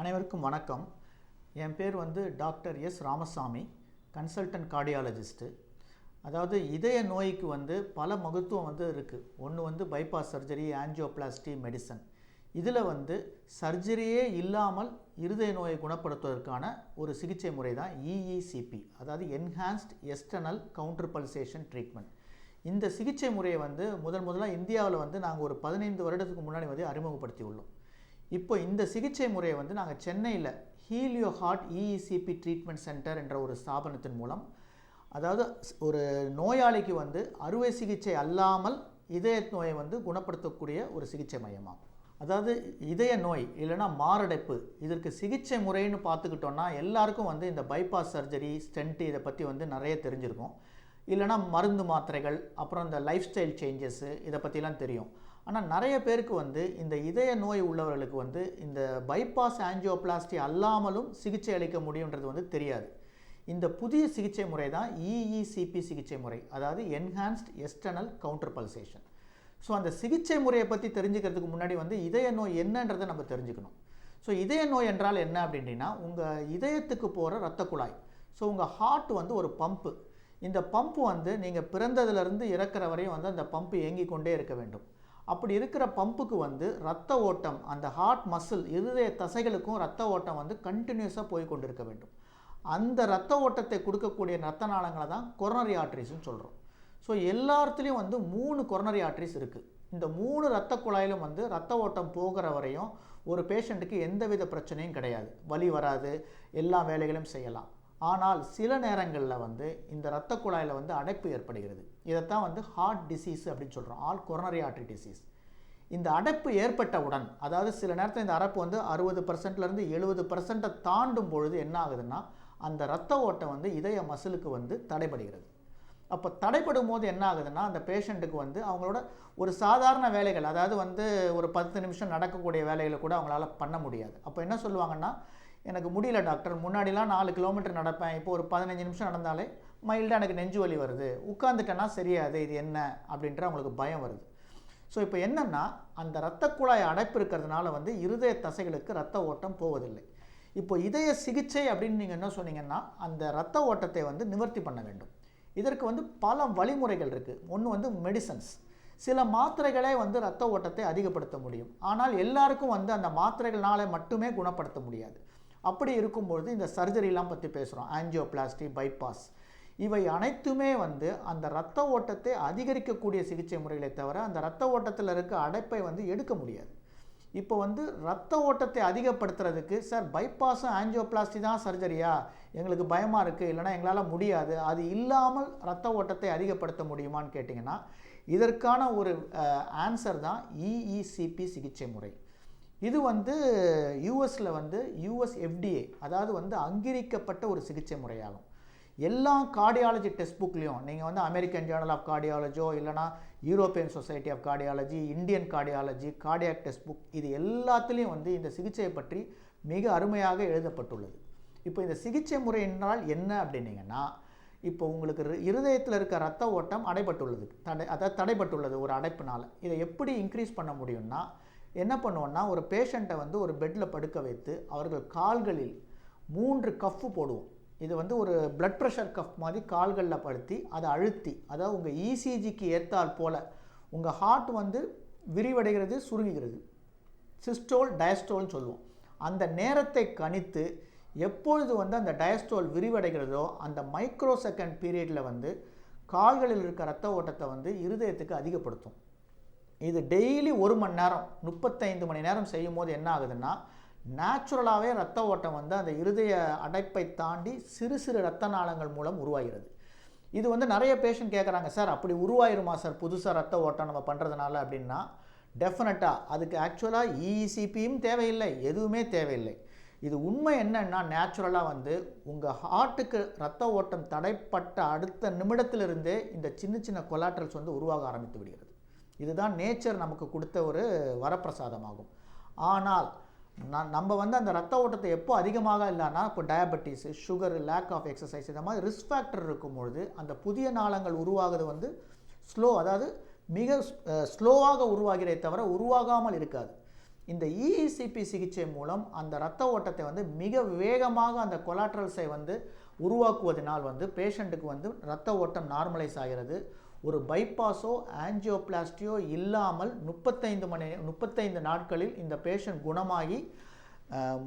அனைவருக்கும் வணக்கம். என் பேர் doctor S Ramasamy, consultant cardiologist. அதாவது இதய நோய்க்கு பல மகத்துவம் இருக்குது. ஒன்று பைபாஸ் சர்ஜரி, ஆஞ்சியோபிளாஸ்டி, மெடிசன். இதில் சர்ஜரியே இல்லாமல் இருதய நோயை குணப்படுத்துவதற்கான ஒரு சிகிச்சை முறை தான் EECP, அதாவது enhanced external counter pulsation treatment. இந்த சிகிச்சை முறையை முதலாக இந்தியாவில் நாங்கள் ஒரு 15 வருடத்துக்கு முன்னாடி அறிமுகப்படுத்தி உள்ளோம். இப்போ இந்த சிகிச்சை முறையை நாங்கள் சென்னையில் Helio heart EECP treatment centre என்ற ஒரு ஸ்தாபனத்தின் மூலம், அதாவது ஒரு நோயாளிக்கு அறுவை சிகிச்சை அல்லாமல் இதய நோயை குணப்படுத்தக்கூடிய ஒரு சிகிச்சை மையமாகும். அதாவது இதய நோய் இல்லைன்னா மாரடைப்பு, இதற்கு சிகிச்சை முறைன்னு பார்த்துக்கிட்டோன்னா எல்லாருக்கும் இந்த பைபாஸ் சர்ஜரி, ஸ்டென்ட்டு இதை பற்றி நிறைய தெரிஞ்சிருக்கும். இல்லைனா மருந்து மாத்திரைகள், அப்புறம் இந்த லைஃப் ஸ்டைல் சேஞ்சஸ்ஸு இதை பற்றிலாம் தெரியும். ஆனால் நிறைய பேருக்கு இந்த இதய நோய் உள்ளவர்களுக்கு இந்த பைபாஸ் ஆஞ்சியோபிளாஸ்டி அல்லாமலும் சிகிச்சை அளிக்க முடியுன்றது தெரியாது. இந்த புதிய சிகிச்சை முறை தான் EECP சிகிச்சை முறை, அதாவது enhanced external counter pulsation. So அந்த சிகிச்சை முறையை பற்றி தெரிஞ்சுக்கிறதுக்கு முன்னாடி இதய நோய் என்னன்றதை நம்ம தெரிஞ்சுக்கணும். ஸோ இதய நோய் என்றால் என்ன அப்படின்னா, உங்கள் இதயத்துக்கு போகிற இரத்த குழாய். ஸோ உங்கள் ஹார்ட் ஒரு பம்பு. இந்த பம்பு நீங்கள் பிறந்ததுலேருந்து இறக்குற வரையும் அந்த பம்பு இயங்கி கொண்டே இருக்க வேண்டும். அப்படி இருக்கிற பம்புக்கு இரத்த ஓட்டம், அந்த ஹார்ட் மசில், இருதய தசைகளுக்கும் இரத்த ஓட்டம் கண்டினியூஸாக போய் கொண்டு இருக்க வேண்டும். அந்த இரத்த ஓட்டத்தை கொடுக்கக்கூடிய இரத்த நாளங்களை தான் கொரோனரி ஆர்டரிஸ்ன்னு சொல்கிறோம். ஸோ எல்லாத்துலேயும் 3 கொரோனரி ஆர்டரிஸ் இருக்குது. இந்த 3 இரத்த குழாயிலும் இரத்த ஓட்டம் போகிற வரையும் ஒரு பேஷண்ட்டுக்கு எந்தவித பிரச்சனையும் கிடையாது, வலி வராது, எல்லா வேலைகளும் செய்யலாம். ஆனால் சில நேரங்களில் இந்த இரத்த குழாயில் அடைப்பு ஏற்படுகிறது. இதைத்தான் ஹார்ட் டிசீஸ் அப்படின்னு சொல்கிறோம், ஆல் கொரோனரி ஆர்டரி டிசீஸ். இந்த அடைப்பு ஏற்பட்டவுடன், அதாவது சில நேரத்தில் இந்த அடைப்பு 60%லேருந்து 70% தாண்டும் பொழுது என்ன ஆகுதுன்னா, அந்த இரத்த ஓட்டம் இதய மசிலுக்கு தடைபடுகிறது. அப்போ தடைப்படும் போது என்ன ஆகுதுன்னா, அந்த பேஷண்ட்டுக்கு அவங்களோட ஒரு சாதாரண வேலைகள், அதாவது ஒரு 10 நிமிஷம் நடக்கக்கூடிய வேலைகளை கூட அவங்களால பண்ண முடியாது. அப்போ என்ன சொல்லுவாங்கன்னா, எனக்கு முடியல டாக்டர், முன்னாடிலாம் 4 கிலோமீட்டர் நடப்பேன், இப்போ ஒரு 15 நிமிஷம் நடந்தாலே மைல்டாக எனக்கு நெஞ்சு வலி வருது, உட்காந்துட்டேன்னா சரியாது, இது என்ன அப்படின்ற அவங்களுக்கு பயம் வருது. ஸோ இப்போ என்னென்னா, அந்த இரத்த குழாய் அடைப்பு இருக்கிறதுனால இருதய தசைகளுக்கு இரத்த ஓட்டம் போவதில்லை. இப்போ இதய சிகிச்சை அப்படின்னு நீங்கள் என்ன சொன்னீங்கன்னா, அந்த இரத்த ஓட்டத்தை நிவர்த்தி பண்ண வேண்டும். இதற்கு பல வழிமுறைகள் இருக்குது. ஒன்று மெடிசன்ஸ். சில மாத்திரைகளே இரத்த ஓட்டத்தை அதிகப்படுத்த முடியும். ஆனால் எல்லாருக்கும் அந்த மாத்திரைகளால் மட்டுமே குணப்படுத்த முடியாது. அப்படி இருக்கும்பொழுது இந்த சர்ஜரிலாம் பற்றி பேசுகிறோம், ஆஞ்சியோபிளாஸ்டி, பைபாஸ், இவை அனைத்துமே அந்த இரத்த ஓட்டத்தை அதிகரிக்கக்கூடிய சிகிச்சை முறைகளை தவிர அந்த இரத்த ஓட்டத்தில் இருக்க அடைப்பை எடுக்க முடியாது. இப்போ இரத்த ஓட்டத்தை அதிகப்படுத்துறதுக்கு, சார் பைபாஸும் ஆஞ்சியோபிளாஸ்டி தான் சர்ஜரியா, எங்களுக்கு பயமாக இருக்குது, இல்லைனா எங்களால் முடியாது, அது இல்லாமல் இரத்த ஓட்டத்தை அதிகப்படுத்த முடியுமான்னு கேட்டிங்கன்னா, இதற்கான ஒரு ஆன்சர் தான் EECP சிகிச்சை முறை. இது யூஎஸில் US FDA, அதாவது அங்கீகரிக்கப்பட்ட ஒரு சிகிச்சை முறையாகும். எல்லா கார்டியாலஜி டெக்ஸ்ட் புக்லேயும் நீங்கள் அமெரிக்கன் ஜேர்னல் ஆஃப் கார்டியாலஜோ, இல்லைனா European society of cardiology, Indian cardiology, cardiac textbook, இது எல்லாத்துலேயும் இந்த சிகிச்சையை பற்றி மிக அருமையாக எழுதப்பட்டுள்ளது. இப்போ இந்த சிகிச்சை முறை என்றால் என்ன அப்படின்னீங்கன்னா, இப்போ உங்களுக்கு இருதயத்தில் இருக்க இரத்த ஓட்டம் அடைபட்டுள்ளது, தடைபட்டுள்ளது ஒரு அடைப்பினால். இதை எப்படி இன்க்ரீஸ் பண்ண முடியும்னா, என்ன பண்ணுவோன்னா, ஒரு பேஷண்ட்டை ஒரு பெட்டில் படுக்க வைத்து அவர்கள் கால்களில் 3 கஃப் போடுவோம். இது ஒரு பிளட் ப்ரெஷர் கஃப் மாதிரி கால்களில் படுத்தி அதை அழுத்தி, அதாவது உங்கள் ECGக்கு ஏற்றால் போல் உங்கள் ஹார்ட் விரிவடைகிறது, சுருங்குகிறது, சிஸ்டோல் டயஸ்டோல்னு சொல்லுவோம். அந்த நேரத்தை கணித்து எப்பொழுது அந்த டயஸ்டோல் விரிவடைகிறதோ அந்த மைக்ரோ செகண்ட் பீரியடில் கால்களில் இருக்க இரத்த ஓட்டத்தை இருதயத்துக்கு அதிகப்படுத்தும். இது டெய்லி 1 மணி நேரம் 35 மணி நேரம் செய்யும் போது என்ன ஆகுதுன்னா, நேச்சுரலாகவே இரத்த ஓட்டம் அந்த இருதய அடைப்பை தாண்டி சிறு சிறு இரத்த நாளங்கள் மூலம் உருவாகிறது. இது நிறைய பேஷண்ட் கேட்குறாங்க, சார் அப்படி உருவாயிருமா சார் புதுசாக இரத்த ஓட்டம் நம்ம பண்ணுறதுனால அப்படின்னா, டெஃபினட்டாக அதுக்கு ஆக்சுவலாக EECPயும் தேவையில்லை, எதுவுமே தேவையில்லை. இது உண்மை என்னன்னா, நேச்சுரலாக உங்கள் ஹார்ட்டுக்கு இரத்த ஓட்டம் தடைப்பட்ட அடுத்த நிமிடத்திலிருந்தே இந்த சின்ன சின்ன கொலாட்ரல்ஸ் உருவாக ஆரம்பித்து விடுகிறது. இதுதான் நேச்சர் நமக்கு கொடுத்த ஒரு வரப்பிரசாதமாகும். ஆனால் நம்ம அந்த ரத்த ஓட்டத்தை எப்போ அதிகமாக இல்லைன்னா, இப்போ diabetes, sugar, lack of exercise, இந்த மாதிரி ரிஸ்க் ஃபேக்டர் இருக்கும்பொழுது அந்த புதிய நாளங்கள் உருவாகுது ஸ்லோ, அதாவது மிக ஸ்லோவாக உருவாகிறே தவிர உருவாகாமல் இருக்காது. இந்த இஇசிபி சிகிச்சை மூலம் அந்த இரத்த ஓட்டத்தை வந்து மிக வேகமாக அந்த கொலாட்ரல்ஸை வந்து உருவாக்குவதனால் வந்து பேஷண்ட்டுக்கு வந்து இரத்த ஓட்டம் நார்மலைஸ் ஆகிறது. ஒரு பைபாஸோ ஆஞ்சியோபிளாஸ்டியோ இல்லாமல் 35 நாட்களில் இந்த பேஷண்ட் குணமாகி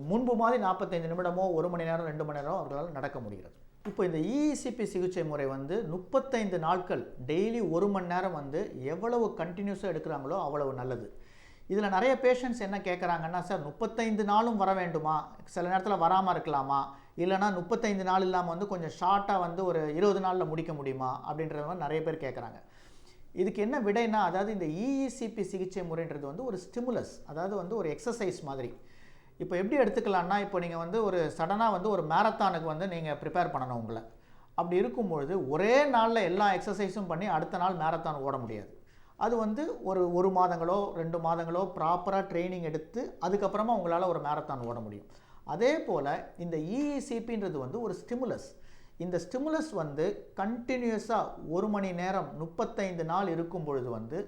முன்பு மாதிரி 45 நிமிடமோ 1 மணி நேரம் 2 மணி நேரம் அவர்களால் நடக்க முடிகிறது. இப்போ இந்த இஇசிபி சிகிச்சை முறை வந்து 35 நாட்கள் டெய்லி 1 மணி நேரம் வந்து எவ்வளவு கண்டினியூஸாக எடுக்கிறாங்களோ அவ்வளவு நல்லது. இதில் நிறைய பேஷண்ட்ஸ் என்ன கேட்குறாங்கன்னா, சார் 35 நாளும் வர வேண்டுமா, சில நேரத்தில் வராமல் இருக்கலாமா, இல்லைனா 35 நாள் இல்லாமல் வந்து கொஞ்சம் ஷார்ட்டாக வந்து ஒரு 20 நாளில் முடிக்க முடியுமா அப்படின்றது மாதிரி நிறைய பேர் கேட்குறாங்க. இதுக்கு என்ன விடைனா, அதாவது இந்த இஇசிபி சிகிச்சை முறைன்றது வந்து ஒரு ஸ்டிமுலஸ், அதாவது வந்து ஒரு எக்ஸசைஸ் மாதிரி. இப்போ எப்படி எடுத்துக்கலான்னா, இப்போ நீங்கள் வந்து ஒரு சடனாக வந்து ஒரு மேரத்தானுக்கு வந்து நீங்கள் ப்ரிப்பேர் பண்ணணும் உங்களை. அப்படி இருக்கும்பொழுது ஒரே நாளில் எல்லா எக்ஸசைஸும் பண்ணி அடுத்த நாள் மேரத்தான் ஓட முடியாது. அது வந்து ஒரு மாதங்களோ 2 மாதங்களோ ப்ராப்பராக ட்ரைனிங் எடுத்து அதுக்கப்புறமா உங்களால் ஒரு மேரத்தான் ஓட முடியும். அதே போல் இந்த இஇசிபின்றது வந்து ஒரு ஸ்டிமுலஸ். இந்த ஸ்டிமுலஸ் வந்து கண்டினியூஸாக 1 மணி நேரம் 35 நாள் இருக்கும் பொழுது வந்து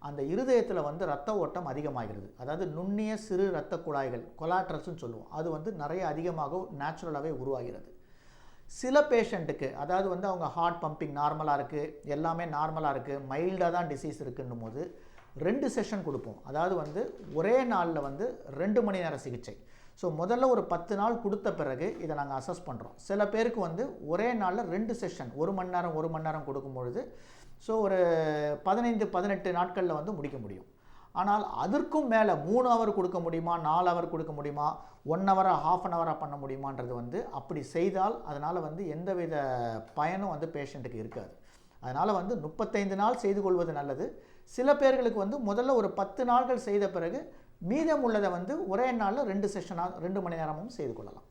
அந்த இருதயத்தில் வந்து இரத்த ஓட்டம் அதிகமாகிறது. அதாவது நுண்ணிய சிறு இரத்த குழாய்கள், கொலாட்ரல்ஸ்னு சொல்லுவோம், அது வந்து நிறைய அதிகமாக நேச்சுரலாகவே உருவாகிறது. சில பேஷண்ட்டுக்கு, அதாவது வந்து அவங்க ஹார்ட் பம்பிங் நார்மலாக இருக்குது, எல்லாமே நார்மலாக இருக்குது, மைல்டாக தான் டிசீஸ் இருக்குன்னும் போது 2 செஷன் கொடுப்போம். அதாவது வந்து ஒரே நாளில் வந்து 2 மணி நேர சிகிச்சை. ஸோ முதல்ல ஒரு 10 நாள் கொடுத்த பிறகு இதை நாங்கள் அசஸ் பண்ணுறோம். சில பேருக்கு வந்து ஒரே நாளில் 2 செஷன் 1 மணி நேரம் கொடுக்கும்பொழுது ஸோ ஒரு 15-18 நாட்களில் வந்து முடிக்க முடியும். ஆனால் அதற்கும் மேலே 3 ஹவர் கொடுக்க முடியுமா, 4 ஹவர் கொடுக்க முடியுமா, 1 ஹவராக ½ அன் ஹவராக பண்ண முடியுமான்றது வந்து அப்படி செய்தால் அதனால் வந்து எந்தவித பயனும் வந்து பேஷண்ட்டுக்கு இருக்காது. அதனால் வந்து 35 நாள் செய்து கொள்வது நல்லது. சில பேர்களுக்கு வந்து முதல்ல ஒரு 10 நாட்கள் செய்த பிறகு மீதம் உள்ளதை வந்து ஒரே நாளில் 2 செஷனாக 2 மணி நேரமும் செய்து கொள்ளலாம்.